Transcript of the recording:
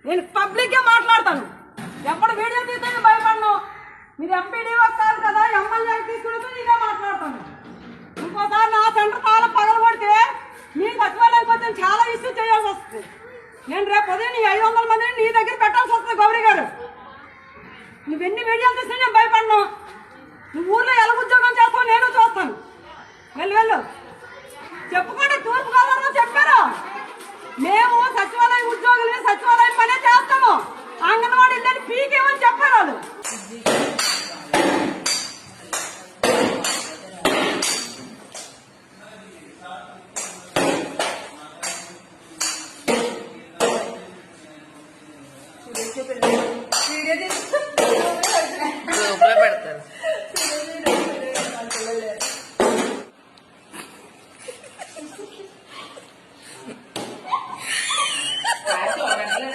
నేను పబ్లిక్ గా మాట్లాడతాను. ఎప్పుడు వీడియో తీస్తే భయపడను. మీరు ఎంపీడీ వస్తారు కదా, ఎమ్మెల్యే తీసుకుంటే నేనే మాట్లాడతాను. ఇంకోసారి నా సెంటర్ తాళం పగలగొడితే మీ సచివాలయం కొంచెం చాలా ఇష్యూ చేయాల్సి వస్తుంది. నేను రేపు ఉదయం 500 మందిని నీ దగ్గర పెట్టాల్సి వస్తుంది. గౌరీ గారు, నువ్వెన్ని వీడియోలు తీసినా నేను భయపడను. నువ్వు ఊర్లో ఎలా ఉద్యోగం చేస్తావు నేను చూస్తాను. వెళ్ళు చెప్పుకోండి. తూర్పు గోదావరిలో చెప్పారు, మేము సచివాలయం ఉద్యోగులు సచివాలయం పనే చేస్తాము, అంగన్వాడీ ఇళ్ళని పీకేమని చెప్పారు వాళ్ళు. వీడియో